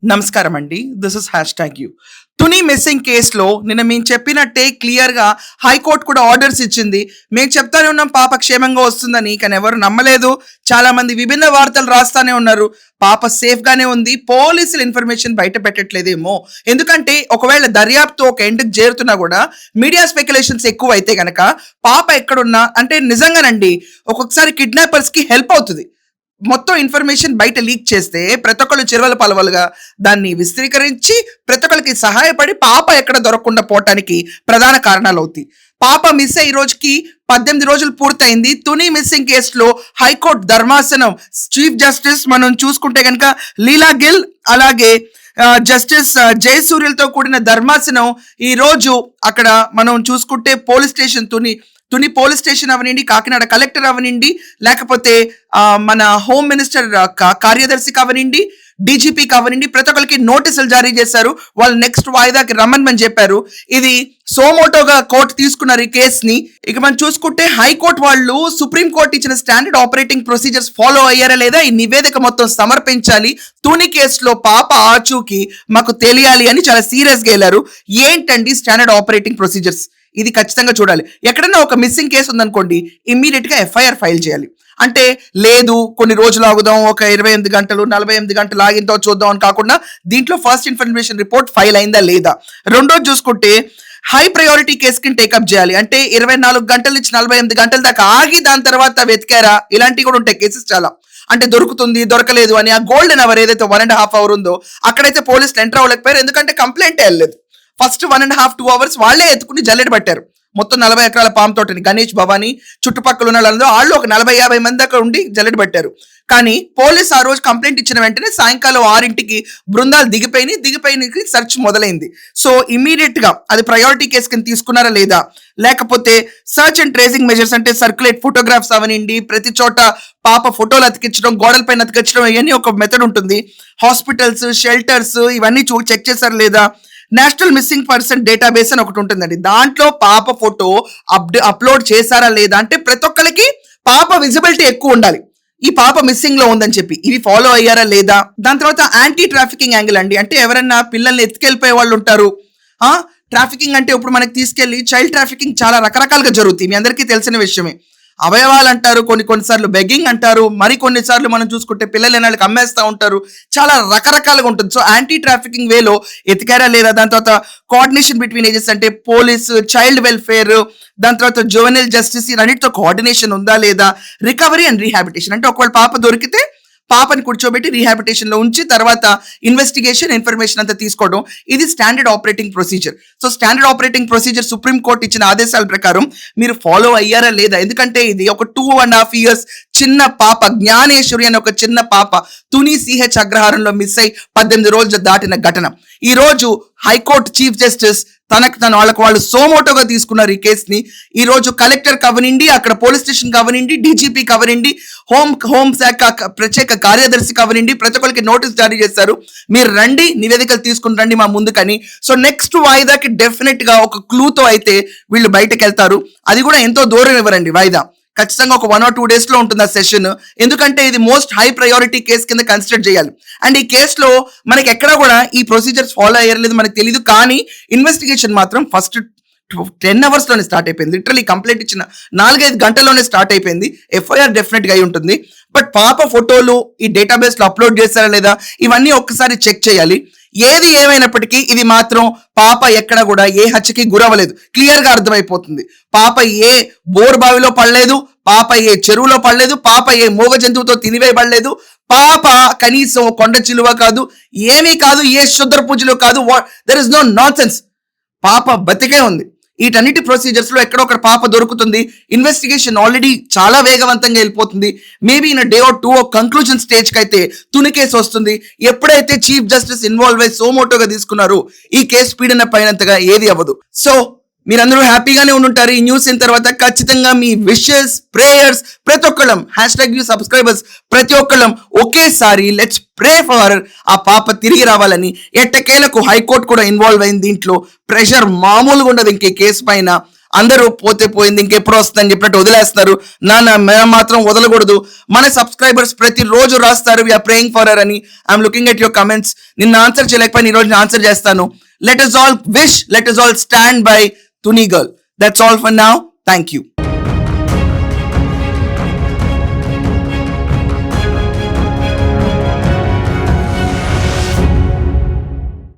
నమస్కారం అండి. This is hash tag you. Tuni missing కేసులో నిన్న మేము చెప్పినట్టే క్లియర్గా హైకోర్టు కూడా ఆర్డర్స్ ఇచ్చింది. మేము చెప్తానే ఉన్నాం పాప క్షేమంగా వస్తుందని, కానీ ఎవరు నమ్మలేదు. చాలా మంది విభిన్న వార్తలు రాస్తానే ఉన్నారు. పాప సేఫ్ గానే ఉంది, పోలీసులు ఇన్ఫర్మేషన్ బయట పెట్టట్లేదేమో. ఎందుకంటే ఒకవేళ దర్యాప్తు ఒక ఎండ్కి చేరుతున్నా కూడా మీడియా స్పెక్యులేషన్స్ ఎక్కువ అయితే గనక పాప ఎక్కడున్నా అంటే నిజంగానండి ఒక్కొక్కసారి కిడ్నాపర్స్ కి హెల్ప్ అవుతుంది. మొత్తం ఇన్ఫర్మేషన్ బయట లీక్ చేస్తే ప్రతి ఒక్కళ్ళు చిరువల పలవలుగా దాన్ని విస్తృకరించి ప్రతి ఒక్కరికి సహాయపడి పాప ఎక్కడ దొరకకుండా పోవటానికి ప్రధాన కారణాలు అవుతాయి. పాప మిస్ అయ్యి ఈ రోజుకి 18 రోజులు పూర్తయింది. తుని మిస్సింగ్ కేసులో హైకోర్టు ధర్మాసనం చీఫ్ జస్టిస్ మనం చూసుకుంటే కనుక లీలా గిల్ అలాగే జస్టిస్ జయసూర్యలతో కూడిన ధర్మాసనం ఈ రోజు అక్కడ మనం చూసుకుంటే police station Tuni police station అవనండి, కాకినాడ కలెక్టర్ అవనండి, లేకపోతే మన హోమ్ మినిస్టర్ కార్యదర్శి అవనండి, డీజీపీ అవనండి, ప్రతి ఒక్కరికి నోటీసులు జారీ చేశారు. వాళ్ళు నెక్స్ట్ వాయిదాకి రమ్మని చెప్పారు. ఇది సోమోటోగా కోర్టు తీసుకున్నారు ఈ కేసుని. ఇక మనం చూసుకుంటే హైకోర్టు వాళ్ళు సుప్రీం కోర్టు ఇచ్చిన స్టాండర్డ్ ఆపరేటింగ్ ప్రొసీజర్స్ ఫాలో అయ్యారా లేదా ఈ నివేదిక మొత్తం సమర్పించాలి. తుని కేసులో పాప ఆచూకీ మాకు తెలియాలి అని చాలా సీరియస్ గా వెళ్ళారు. ఏంటండి స్టాండర్డ్ ఆపరేటింగ్ ప్రొసీజర్స్? ఇది ఖచ్చితంగా చూడాలి. ఎక్కడన్నా ఒక మిస్సింగ్ కేసు ఉందనుకోండి, ఇమ్మీడియట్ గా ఎఫ్ఐఆర్ ఫైల్ చేయాలి. అంటే లేదు కొన్ని రోజులు ఆగుదాం, ఒక 28 గంటలు 48 గంటలు ఆగిన చూద్దాం అని కాకుండా దీంట్లో ఫస్ట్ ఇన్ఫర్మేషన్ రిపోర్ట్ ఫైల్ అయిందా లేదా. రెండోది చూసుకుంటే హై ప్రయారిటీ కేసు కింద టేకప్ చేయాలి. అంటే 24 గంటల నుంచి 48 గంటల దాకా ఆగి దాని తర్వాత వెతికారా, ఇలాంటివి కూడా ఉంటాయి కేసెస్ చాలా. అంటే దొరుకుతుంది దొరకలేదు అని ఆ గోల్డెన్ అవర్ ఏదైతే 1.5 అవర్ ఉందో అక్కడైతే పోలీసులు ఎంటర్ అవ్వలేకపోయారు. ఎందుకంటే కంప్లైంట్ వెళ్ళలేదు. ఫస్ట్ 1.5 2 అవర్స్ వాళ్ళే ఎత్తుకుని జల్లెడ పట్టారు. మొత్తం 40 ఎకరాల పాము తోటని గణేష్ భవానీ చుట్టుపక్కల ఉన్న వాళ్ళు ఒక 40-50 మంది దాకా ఉండి జల్లెడ పట్టారు. కానీ పోలీస్ ఆ రోజు కంప్లైంట్ ఇచ్చిన వెంటనే సాయంకాలం 6ంటికి బృందాలు దిగిపోయి సెర్చ్ మొదలైంది. సో ఇమీడియట్ గా అది ప్రయారిటీ కేసు కింద తీసుకున్నారా లేదా, లేకపోతే సర్చ్ అండ్ ట్రేసింగ్ మెజర్స్ అంటే సర్క్యులేట్ ఫోటోగ్రాఫ్స్ అవనండి, ప్రతి చోట పాప ఫోటోలు అతికించడం, గోడల పైన అతికించడం, ఇవన్నీ ఒక మెథడ్ ఉంటుంది. హాస్పిటల్స్ షెల్టర్స్ ఇవన్నీ చెక్ చేశారు లేదా. నేషనల్ మిస్సింగ్ పర్సన్ డేటాబేస్ అని ఒకటి ఉంటుందండి, దాంట్లో పాప ఫోటో అప్లోడ్ చేశారా లేదా, అంటే ప్రతి ఒక్కరికి పాప విజిబిలిటీ ఎక్కువ ఉండాలి ఈ పాప మిస్సింగ్ లో ఉందని చెప్పి. ఇవి ఫాలో అయ్యారా లేదా. దాని తర్వాత యాంటీ ట్రాఫికింగ్ యాంగిల్ అండి, అంటే ఎవరైనా పిల్లల్ని ఎత్తుకెళ్ళిపోయే వాళ్ళు ఉంటారు. ట్రాఫికింగ్ అంటే ఇప్పుడు మనకి తీసుకెళ్లి చైల్డ్ ట్రాఫికింగ్ చాలా రకరకాలుగా జరుగుతుంది, మీ అందరికీ తెలిసిన విషయమే. అవయవాలు అంటారు, కొన్నిసార్లు బెగ్గింగ్ అంటారు, మరి కొన్నిసార్లు మనం చూసుకుంటే పిల్లలు ఎన్నాళ్ళకి అమ్మేస్తూ ఉంటారు, చాలా రకరకాలుగా ఉంటుంది. సో యాంటీ ట్రాఫికింగ్ వేలో ఎతికారా లేదా. దాని తర్వాత కోఆర్డినేషన్ బిట్వీన్ ఏజెస్ అంటే పోలీసు, చైల్డ్ వెల్ఫేర్, దాని తర్వాత జువెనైల్ జస్టిస్, అన్నిటితో కోఆర్డినేషన్ ఉందా లేదా. రికవరీ అండ్ రీహాబిటేషన్ అంటే ఒకవేళ పాప దొరికితే పాపని కూర్చోబెట్టి రీహాబిటేషన్ లో ఉంచి తర్వాత ఇన్వెస్టిగేషన్ ఇన్ఫర్మేషన్ అంతా తీసుకోవడం, ఇది standard operating procedure. So standard operating procedure supreme court ఇచ్చిన ఆదేశాల ప్రకారం మీరు ఫాలో అయ్యారా లేదా. ఎందుకంటే ఇది ఒక 2.5 years చిన్న పాప జ్ఞానేశ్వరి అనే ఒక చిన్న పాప తుని సిహెచ్ అగ్రహారంలో మిస్ అయి 18 రోజులు దాటిన ఘటన. ఈ రోజు హైకోర్టు చీఫ్ జస్టిస్ వాళ్ళు సోమోటోగా తీసుకున్నారు ఈ కేసుని. ఈ రోజు కలెక్టర్ కవనండి, అక్కడ పోలీస్ స్టేషన్ కవనండి, డీజీపీ కవనండి, హోంశాఖ ప్రత్యేక కార్యదర్శి కవనండి, ప్రతి ఒక్కరికి నోటీస్ జారీ చేశారు. మీరు రండి, నివేదికలు తీసుకుని రండి మా ముందుకని. సో నెక్స్ట్ వాయిదాకి డెఫినెట్ గా ఒక క్లూతో అయితే వీళ్ళు బయటకు వెళ్తారు. అది కూడా ఎంతో దూరం ఇవ్వరండి వాయిదా, ఖచ్చితంగా ఒక 1 or 2 days లో ఉంటుంది ఆ సెషన్. ఎందుకంటే ఇది మోస్ట్ హై ప్రయారిటీ కేసు కింద కన్సిడర్ చేయాలి. అండ్ ఈ కేసులో మనకి ఎక్కడా కూడా ఈ ప్రొసీజర్స్ ఫాలో అయ్యలేదు మనకు తెలియదు. కానీ ఇన్వెస్టిగేషన్ మాత్రం ఫస్ట్ 10 hours లోనే స్టార్ట్ అయిపోయింది. లిటరలీ కంప్లైంట్ ఇచ్చిన 4-5 గంటల్లోనే స్టార్ట్ అయిపోయింది. ఎఫ్ఐఆర్ డెఫినెట్ గా అయి ఉంటుంది. బట్ పాప ఫోటోలు ఈ డేటాబేస్ లో అప్లోడ్ చేశారా లేదా ఇవన్నీ ఒక్కసారి చెక్ చేయాలి. ఏది ఏమైనప్పటికీ ఇది మాత్రం పాప ఎక్కడ కూడా ఏ హత్యకి గురవ్వలేదు, క్లియర్ గా అర్థమైపోతుంది. పాప ఏ బోర్ బావిలో పడలేదు, పాప ఏ చెరువులో పడలేదు, పాప ఏ మూగ జంతువుతో తినివేయబడలేదు, పాప కనీసం కొండ చిలువ కాదు, ఏమీ కాదు, ఏ శుద్ర పూజలు కాదు. There is no nonsense. పాప బతికే ఉంది. వీటన్నిటి ప్రొసీజర్స్ లో ఎక్కడొక్కడ పాప దొరుకుతుంది. ఇన్వెస్టిగేషన్ ఆల్రెడీ చాలా వేగవంతంగా వెళ్ళిపోతుంది. Maybe in day or 2 conclusion stage కి అయితే తుని కేసు వస్తుంది. ఎప్పుడైతే చీఫ్ జస్టిస్ ఇన్వాల్వ్ అయ్యి సోమోటోగా తీసుకున్నారు ఈ కేసు పీడన పైనంతగా ఏది అవ్వదు. సో మీరందరూ హ్యాపీగానే ఉండుంటారు. ఈ న్యూస్ అయిన తర్వాత ఖచ్చితంగా మీ విషెస్, ప్రేయర్స్ ప్రతి ఒక్కళ్ళం #you సబ్స్క్రైబర్స్ ప్రతి ఒక్కళ్ళం ఒకేసారి లెట్స్ ప్రే ఫర్ ఆ పాప తిరిగి రావాలని. ఎట్టకేలకు హైకోర్టు కూడా ఇన్వాల్వ్ అయింది దీంట్లో. ప్రెషర్ మామూలుగా ఉండదు ఇంకే కేసు పైన. అందరూ పోతే పోయింది ఇంకెప్పుడు వస్తుందని చెప్పినట్టు వదిలేస్తారు. మేము మాత్రం వదలకూడదు. మన సబ్స్క్రైబర్స్ ప్రతిరోజు రాస్తారు వీఆర్ ప్రేయింగ్ ఫర్ హర్ అని. I'm looking at your comments. నిన్న ఆన్సర్ చేయలేకపోయినా ఈ రోజు నేను ఆన్సర్ చేస్తాను. Let us all wish, let us all stand by Tuni girl. That's all for now. Thank you.